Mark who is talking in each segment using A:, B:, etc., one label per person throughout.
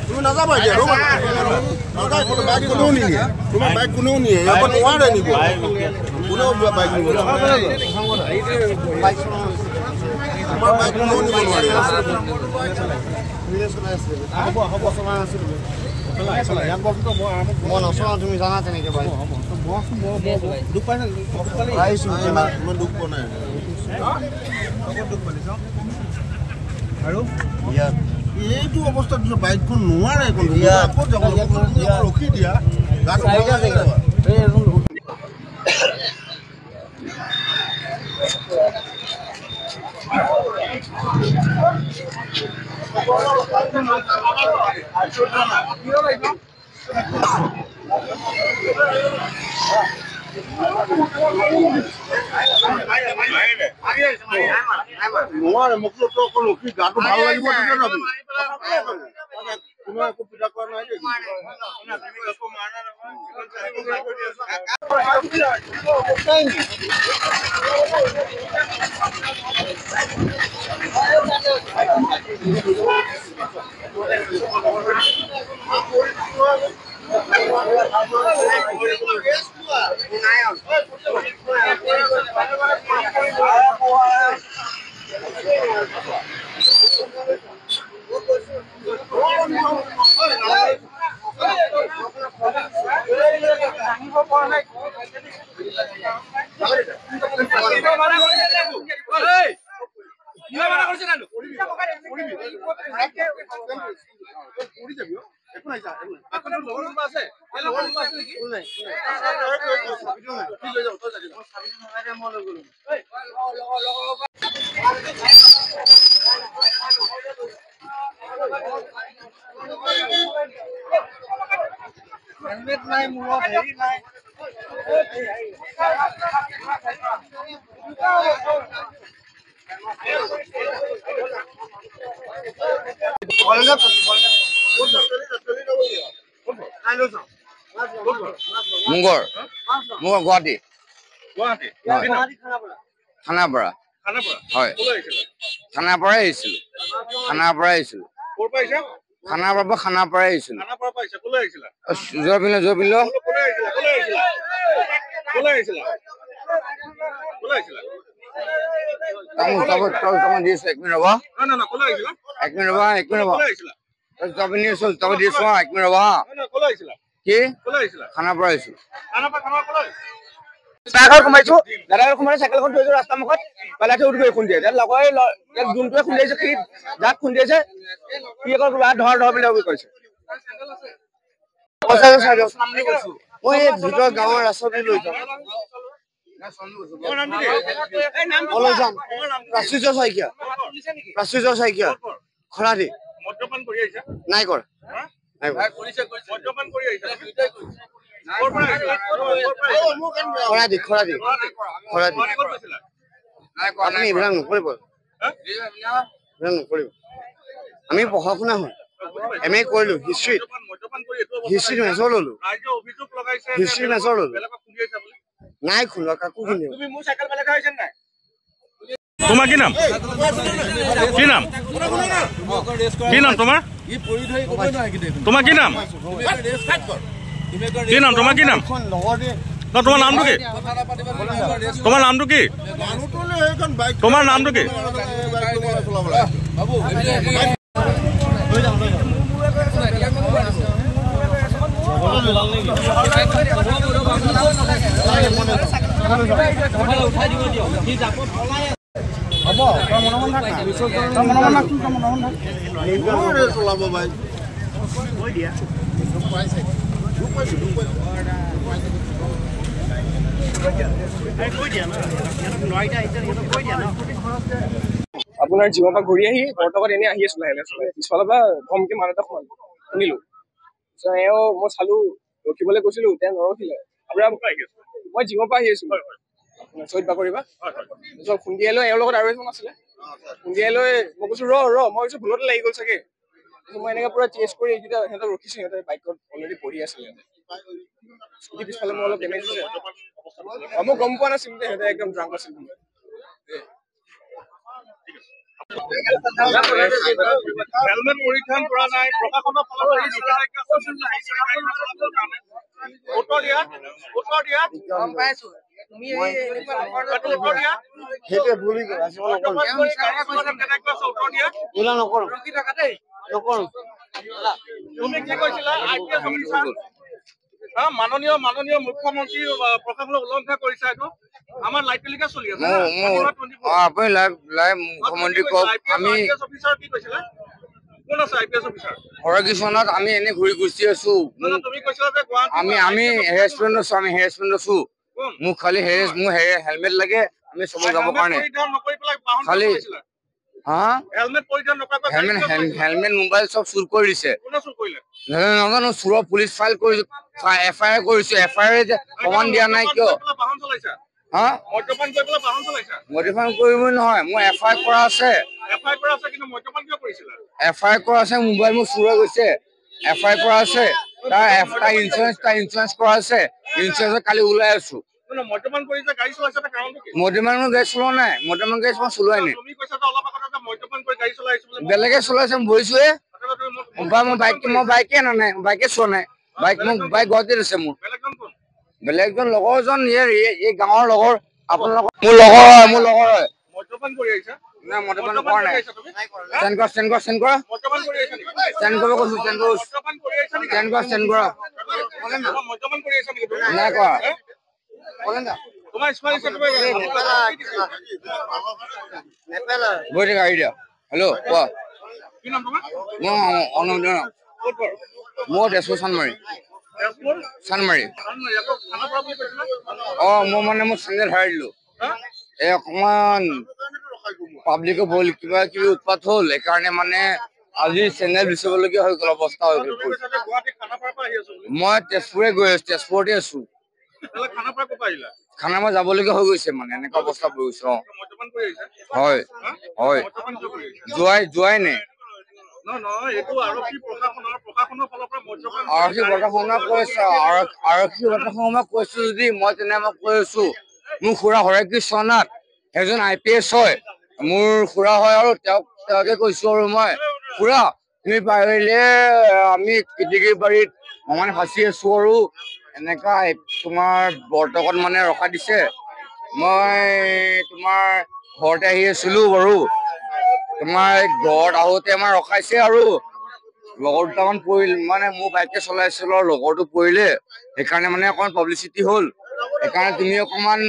A: তুমি নাযাবা এতিয়া নাযায় কোনো বাইক কোনেও নিনিয়ে তোমাৰ বাইক কোনেও নিয়ে ইয়াৰ নোৱাৰে নিব কোনেও বাইক নিব তোমাৰ বাইক কোনেও নিব নোৱাৰে মই নচলাওঁ তুমি জানা তেনেকৈ বাইক দুখ পাইছা মই দুখ পোৱা নাই আৰু ইয়াত এইটো অৱস্থাত বাইকখন নোৱাৰে ৰখি দিয়া নোৱাৰে মোক ৰখি গাটো ভাল লাগিব তুমি একো পিঠা কৰা নাই গুৱাহাটী খানাপাৰা হয় খানাপাৰাই আহিছিলো খানাপাৰাই আহিছিলো খানাপাৰাই আহিছিলো সোমাইছো দাদা সোমাই চাইকেলখন থৈ ৰাস্তা মুখত পেলাই থৈ উঠি খুন্দিয়ে লগৰ যোনটোৱে খুন্দিয়াইছে সি যাক খুন্দিয়াইছে সি আকৌ ধৰ বুলি কৈছে মই ভিতৰৰ গাঁৱৰ ৰাস্তাতে লৈ যাম প্ৰাচুৰ্য শইকীয়া খৰাদি নাই কৰা আপুনি এইবিলাক নকৰিব আমি পঢ়া শুনা হয় MA কৰিলো হিষ্ট্ৰীত মেজৰ ললো নাই খোলা কাকো খুন্দিব
B: তোমাৰ কি নাম তোমাৰ তোমাৰ কি নাম তোমাৰ নামটো কি তোমাৰ নামটো কি
C: আপোনাৰ জীৱাৰ পৰা ঘূৰি আহি বৰ্তমান এনে আহি আছো লাহে পিছফালৰ পৰা ধমকি মাৰ এটা শুনিলো এওঁ মই চালো ৰখিবলৈ কৈছিলো তেওঁ নৰখিলে মই জীৱাৰ পৰা আহি আছো চৈত বাকৰিবা খুন্দিয়াই লৈ এওঁৰ লগত আৰু এজন আছিলে খুন্দিয়াই লৈ মই কৈছো ৰ মই কৈছো ভুলতে লাগি গ'ল চাগে মই এনেকে পুৰা চেজ কৰি এইকেইটা সিহঁতক ৰখিছো সিহঁতে বাইকত অলৰেডি পঢ়ি আছিলে স্কুটি পিছফালে মই অলপ ডেমেজ হৈছে মই গম পোৱা নাছিলো যে সিহঁতে একদম ড্ৰাংক আছিল
B: হেলমেট পৰিধান কৰা নাই প্ৰশাসনৰ ফালৰ পৰা উত্তৰ দিয়া
D: গম পাইছো তুমি
A: সেইটোৱে ভুলি গ'ল ওলা নকৰো
B: তুমি কি কৈছিলা IPS অফিচাৰ মাননীয় মুখ্যমন্ত্ৰী প্ৰশাসনক উলংঘা কৰিছে এইটো আমাৰ লাইভ টেলিকাষ্ট চলি আছে
A: আপুনি লাইভ মুখ্যমন্ত্ৰী কওক আমি
B: অফিচাৰ কি কৈছিলা কোন আছে IPS অফিচাৰ
A: হৰকিশনত আমি এনে ঘূৰি গুচি আছো
B: তুমি কৈছিলা যে
A: আমি হেৰেছমেণ্ট আছো মোক খালি মোৰ হেলমেট লাগে আমি চব যাব কাৰণে খালি হেলমেট মোবাইল চব চুৰ কৰি দিছে নাজানো চুৰৰ পুলিচ ফাইল কৰি FIR কৰিছো FIR প্ৰমাণ দিয়া নাই কিয় মদ্যপান কৰিব নহয় মোৰ FIR কৰা আছে মোবাইল মোৰ চুৰ হৈ গৈছে FIR কৰা আছে তাৰ ইঞ্চুৰেঞ্চ কৰা আছে ইঞ্চুৰেঞ্চ কালি ওলাই আছো
B: মদ্যপান কৰিছে গাড়ী চলাইছে
A: মদ্যপান গাড়ী চলোৱা নাই মদ্যপান গাড়ী চলোৱাই নাই বেলেগে চলাইছে বহিছোৱে মই বাইকে অনা নাই বাইকে চোৱা নাই বাইক গুৱাহাটীত আছে মোৰ বেলেগজন লগৰজন এই গাঁৱৰ লগৰ আপোনালোকৰ মোৰ লগৰ হয়
B: মদ্যপান কৰি আহিছা
A: না মদ্যপান কৰা নাই চেণ্ড কৰা
B: মদ্যপান কৰি আহিছা নেকি
A: চেণ্ড কৰিব কৈছো চেণ্ড কৰা
B: মদ্যপান কৰি আহিছা নেকি
A: নাই কৰা
B: তোমাৰ স্মাইল তুমি
A: গৈ থাকা আহি দিয়া হেল্ল' কোৱা
B: কি নাম তোমাৰ
A: মোৰ তেজপুৰ চানমাৰি মই মানে মোৰ চেণ্ডেল হাৰাই দিলো এই অকমান পাব্লিকৰ কিবা কিবি উৎপাত হ'ল সেইকাৰণে মানে আজি চেণ্ডেল বিচাৰিবলগীয়া হৈ গ'ল অৱস্থা হৈ গ'ল মই তেজপুৰতে আছো খানাপাৰা যাবলগীয়া হৈ গৈছে মানে এনেকুৱা অৱস্থা হৈ গৈছে হয় যোৱাই নাই আৰক্ষী প্ৰশাসনক কৈছো যদি মই কৈ আছো মোৰ খুৰা হৰকিশনত এজন IPS হয় মোৰ খুৰা হয় আৰু তেওঁকে কৈছো আৰু মই খুৰা তুমি পাৰিলে আমি কেতেকী বাৰীত মানে ফাঁচি আছো আৰু এনেকা তোমাৰ বৰ্তকত মানে ৰখা দিছে মই তোমাৰ ঘৰতে আহি আছিলো বাৰু তোমাৰ ঘৰত আহোতে আমাৰ ৰখাইছে আৰু লগৰ দুটামান পৰিল মানে মোৰ বাইকে চলাইছিলো আৰু লগৰটো পৰিলে সেইকাৰণে মানে অকমান পাব্লিচিটি হ'ল সেইকাৰণে তুমি অকমান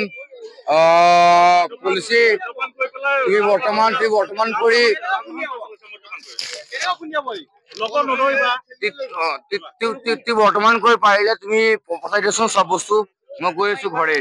A: পুলিচি তুমি বৰ্তমান কৰি বৰ্তমান কৰি পাৰিলে তুমি পঠাই দিয়াচোন চব বস্তু মই গৈ আছো ঘৰে